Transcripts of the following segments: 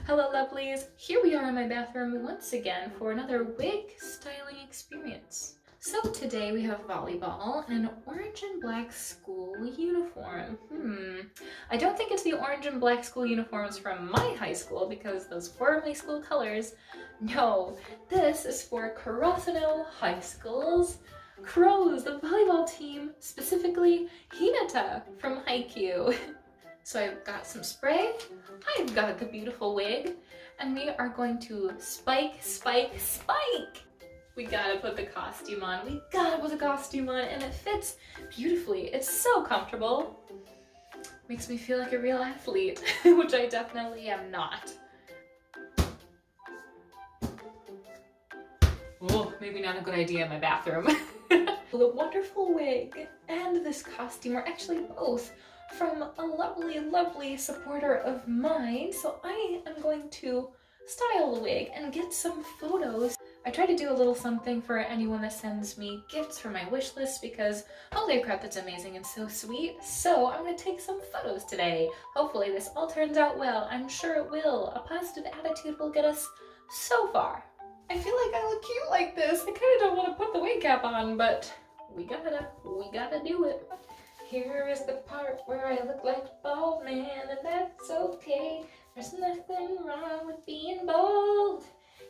Hello lovelies. Here we are in my bathroom once again for another wig styling experience. So today we have volleyball and an orange and black school uniform. I don't think it's the orange and black school uniforms from my high school because those were my school colors. No, this is for Karasuno High School's Crows, the volleyball team, specifically Hinata from Haikyuu. So I've got some spray, I've got the beautiful wig, and we are going to spike. We gotta put the costume on. We gotta put the costume on, and it fits beautifully. It's so comfortable. Makes me feel like a real athlete, which I definitely am not. Oh, maybe not a good idea in my bathroom. The wonderful wig and this costume are actually both from a lovely supporter of mine, so I am going to style the wig and get some photos. I try to do a little something for anyone that sends me gifts for my wish list because holy crap, that's amazing and so sweet. So I'm gonna take some photos today. Hopefully this all turns out well. I'm sure it will. A positive attitude will get us so far. I feel like I look cute like this. I kinda don't want to put the wig cap on, but we gotta do it. Here is the part where I look like a bald man, and that's okay. There's nothing wrong with being bald.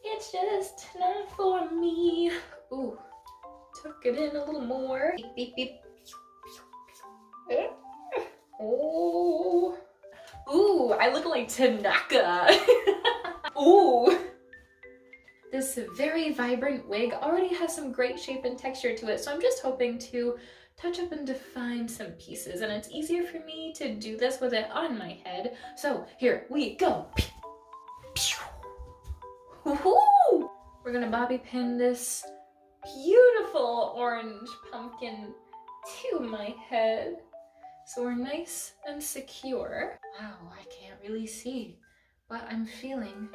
It's just not for me. Ooh, tuck it in a little more. Beep, beep, beep. Oh. Ooh, I look like Tanaka. Ooh. This very vibrant wig already has some great shape and texture to it, so I'm just hoping to touch up and define some pieces, and it's easier for me to do this with it on my head. So here we go. We're gonna bobby pin this beautiful orange pumpkin to my head so we're nice and secure. Wow, I can't really see, but I'm feeling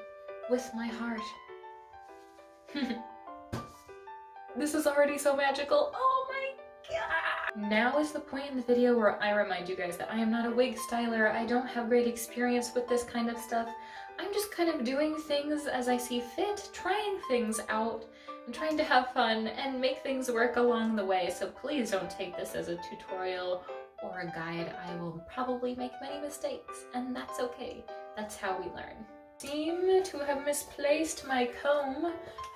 with my heart. This is already so magical. Oh my god! Now is the point in the video where I remind you guys that I am not a wig styler. I don't have great experience with this kind of stuff. I'm just kind of doing things as I see fit, trying things out, and trying to have fun and make things work along the way. So please don't take this as a tutorial or a guide. I will probably make many mistakes, and that's okay. That's how we learn. Seem to have misplaced my comb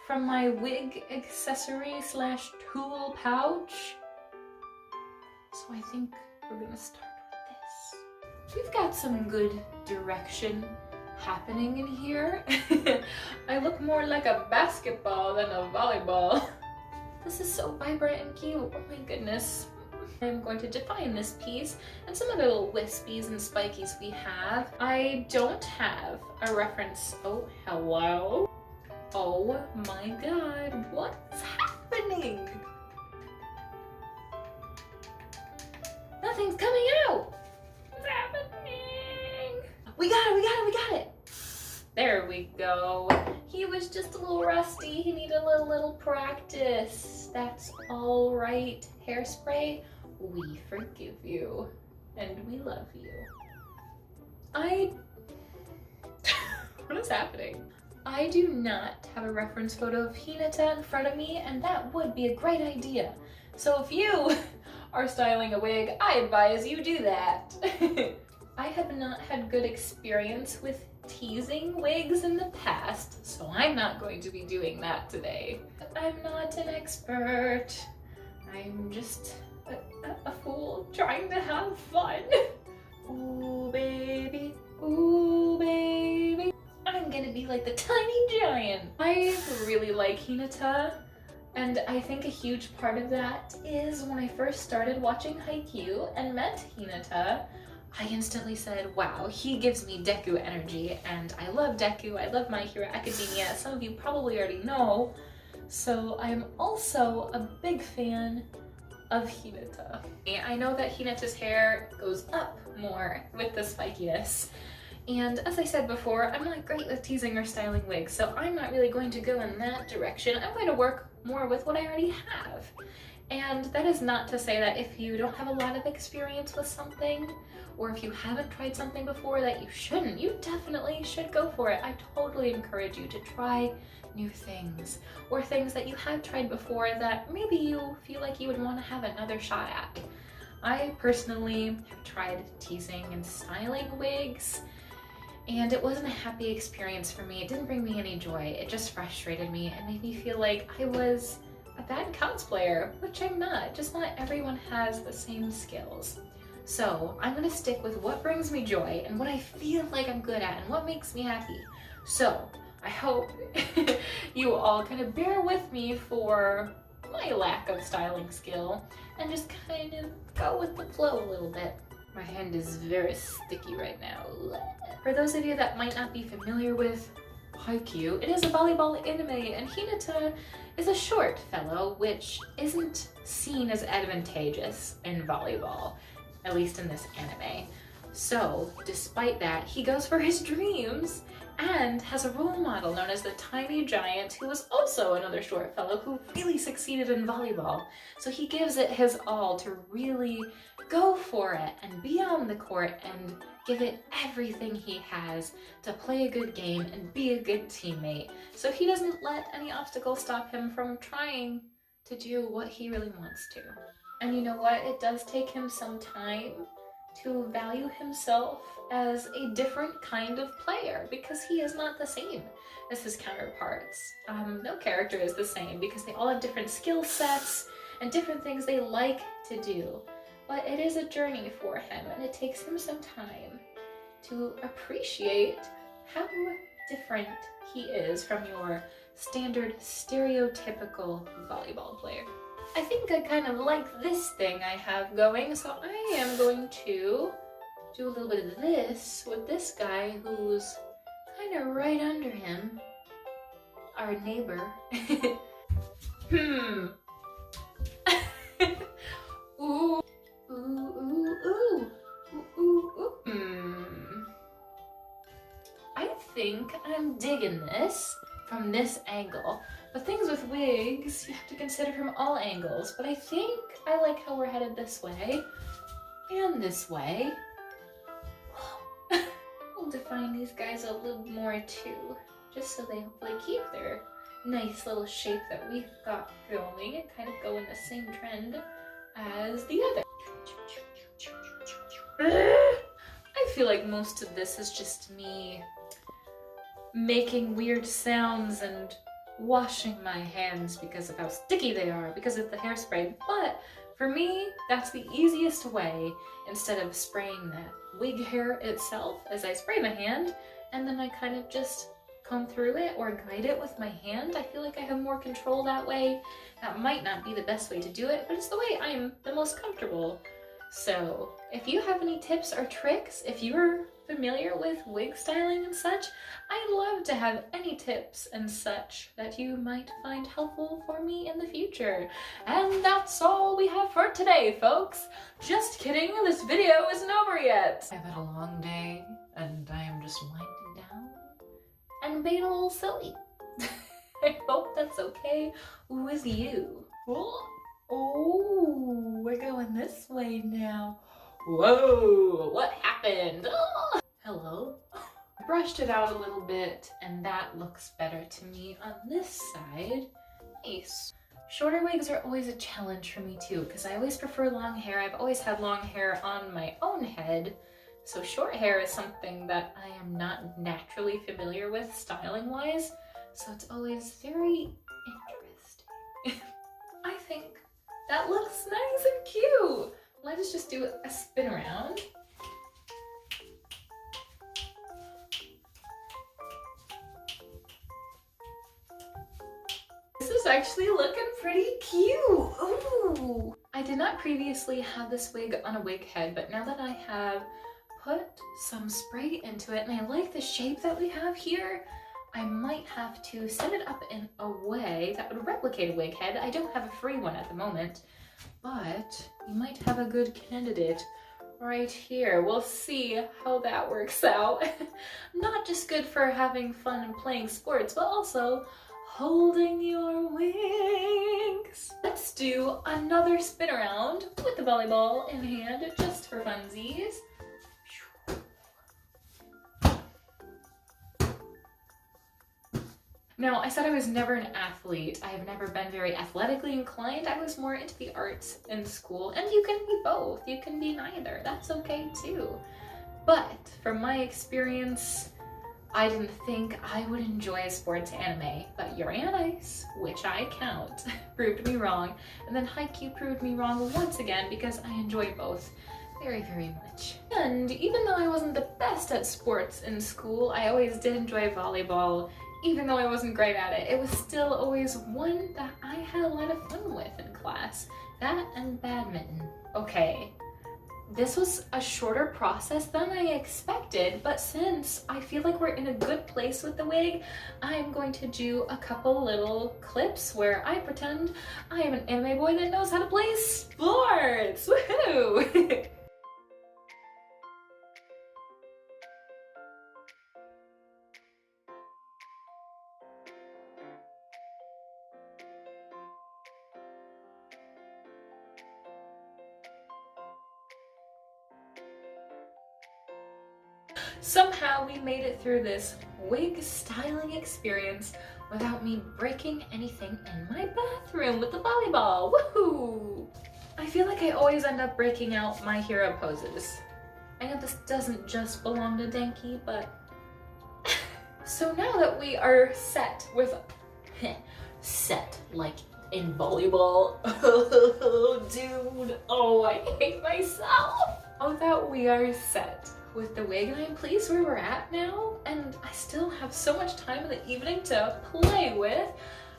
from my wig accessory slash tool pouch. So I think we're gonna start with this. We've got some good direction happening in here. I look more like a basketball than a volleyball. This is so vibrant and cute, oh my goodness. I'm going to define this piece and some of the little wispies and spikies we have. I don't have a reference. Oh, hello. Oh my god, what's happening? Nothing's coming out. What's happening? We got it. There we go. He was just a little rusty. He needed a little practice. That's all right. Hairspray, we forgive you and we love you. What is happening? I do not have a reference photo of Hinata in front of me, and that would be a great idea. So if you are styling a wig, I advise you do that. I have not had good experience with teasing wigs in the past, so I'm not going to be doing that today. I'm not an expert. I'm just a fool trying to have fun. Ooh baby, ooh baby. I'm gonna be like the tiny giant. I really like Hinata, and I think a huge part of that is when I first started watching Haikyuu and met Hinata, I instantly said, wow, he gives me Deku energy, and I love Deku, I love My Hero Academia, some of you probably already know, so I'm also a big fan of Hinata. I know that Hinata's hair goes up more with the spikiness, and as I said before, I'm not great with teasing or styling wigs, so I'm not really going to go in that direction. I'm going to work more with what I already have. And that is not to say that if you don't have a lot of experience with something, or if you haven't tried something before, that you shouldn't. You definitely should go for it. I totally encourage you to try new things, or things that you have tried before that maybe you feel like you would want to have another shot at. I personally have tried teasing and styling wigs, and it wasn't a happy experience for me. It didn't bring me any joy. It just frustrated me and made me feel like I was a bad cosplayer, which I'm not. Just not everyone has the same skills. So I'm gonna stick with what brings me joy and what I feel like I'm good at and what makes me happy. So I hope you all kind of bear with me for my lack of styling skill and just kind of go with the flow a little bit. My hand is very sticky right now. For those of you that might not be familiar with Haikyuu, it is a volleyball anime, and Hinata is a short fellow, which isn't seen as advantageous in volleyball, at least in this anime. So, despite that, he goes for his dreams and has a role model known as the Tiny Giant, who was also another short fellow who really succeeded in volleyball. So he gives it his all to really go for it and be on the court and give it everything he has to play a good game and be a good teammate. So he doesn't let any obstacle stop him from trying to do what he really wants to. And you know what? It does take him some time to value himself as a different kind of player, because he is not the same as his counterparts. No character is the same because they all have different skill sets and different things they like to do. But it is a journey for him, and it takes him some time to appreciate how different he is from your standard stereotypical volleyball player. I think I kind of like this thing I have going, so I am going to do a little bit of this with this guy who's kind of right under him, our neighbor. Ooh. Ooh, ooh, ooh, ooh, ooh, ooh. I think I'm digging this from this angle. But things with wigs, you have to consider from all angles. But I think I like how we're headed this way and this way. We'll define these guys a little more too, just so they hopefully keep their nice little shape that we've got going and kind of go in the same trend as the other. I feel like most of this is just me making weird sounds and washing my hands because of how sticky they are, because of the hairspray. But for me, that's the easiest way, instead of spraying that wig hair itself as I spray my hand, and then I kind of just comb through it or guide it with my hand. I feel like I have more control that way. That might not be the best way to do it, but it's the way I am the most comfortable. So if you have any tips or tricks, if you're familiar with wig styling and such, I'd love to have any tips and such that you might find helpful for me in the future. And that's all we have for today, folks. Just kidding, this video isn't over yet. I've had a long day and I am just winding down and being a little silly. I hope that's okay with you. Oh, we're going this way now. Whoa, what happened? Oh, hello. I brushed it out a little bit and that looks better to me on this side. Nice. Shorter wigs are always a challenge for me too, because I always prefer long hair. I've always had long hair on my own head, so short hair is something that I am not naturally familiar with styling wise, so it's always very interesting. I think that looks nice and cute. Let us just do a spin around. This is actually looking pretty cute. Ooh. I did not previously have this wig on a wig head, but now that I have put some spray into it and I like the shape that we have here, I might have to set it up in a way that would replicate a wig head. I don't have a free one at the moment, but you might have a good candidate right here. We'll see how that works out. Not just good for having fun and playing sports, but also holding your wings. Let's do another spin around with the volleyball in hand, just for funsies. Now, I said I was never an athlete. I have never been very athletically inclined. I was more into the arts in school, and you can be both. You can be neither. That's okay too. But from my experience, I didn't think I would enjoy a sports anime, but Yuri on Ice, which I count, proved me wrong. And then Haikyuu proved me wrong once again because I enjoy both very, very much. And even though I wasn't the best at sports in school, I always did enjoy volleyball. Even though I wasn't great at it, it was still always one that I had a lot of fun with in class. That and badminton. Okay, this was a shorter process than I expected, but since I feel like we're in a good place with the wig, I'm going to do a couple little clips where I pretend I am an anime boy that knows how to play sports. Woohoo! Somehow we made it through this wig styling experience without me breaking anything in my bathroom with the volleyball. Woohoo! I feel like I always end up breaking out my hero poses. I know this doesn't just belong to Denki, but... So now that we are set with... set like in volleyball. Oh, dude. Oh, I hate myself. Oh, that we are set with the wig, and I'm pleased where we're at now, and I still have so much time in the evening to play with.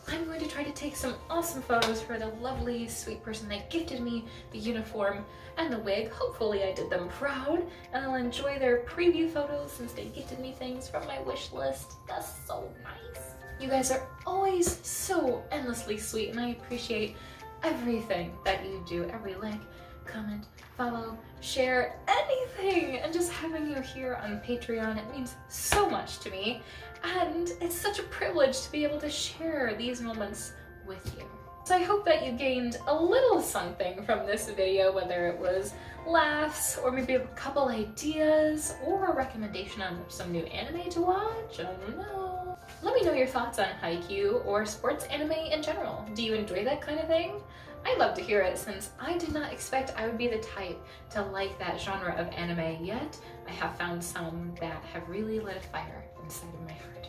I'm going to try to take some awesome photos for the lovely, sweet person that gifted me the uniform and the wig. Hopefully I did them proud, and I'll enjoy their preview photos since they gifted me things from my wish list. That's so nice. You guys are always so endlessly sweet, and I appreciate everything that you do, every like, comment, follow, share, anything, and just having you here on Patreon, it means so much to me, and it's such a privilege to be able to share these moments with you. So I hope that you gained a little something from this video, whether it was laughs, or maybe a couple ideas, or a recommendation on some new anime to watch, I don't know. Let me know your thoughts on Haikyuu or sports anime in general. Do you enjoy that kind of thing? I'd love to hear it, since I did not expect I would be the type to like that genre of anime, yet I have found some that have really lit a fire inside of my heart.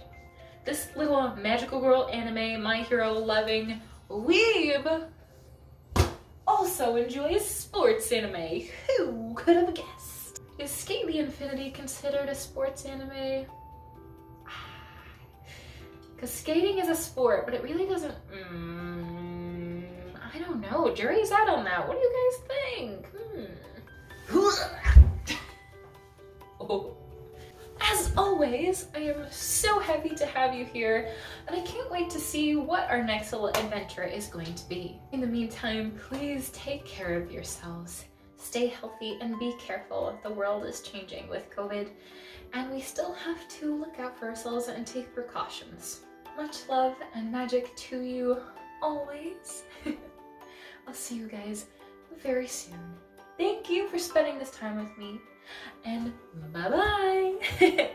This little magical girl anime, my hero loving weeb, also enjoys sports anime. Who could have guessed? Is Skate the Infinity considered a sports anime? Because skating is a sport, but it really doesn't... I don't know. Jury's out on that. What do you guys think? Oh. As always, I am so happy to have you here, and I can't wait to see what our next little adventure is going to be. In the meantime, please take care of yourselves. Stay healthy and be careful. The world is changing with COVID, and we still have to look out for ourselves and take precautions. Much love and magic to you always. I'll see you guys very soon. Thank you for spending this time with me, and bye-bye!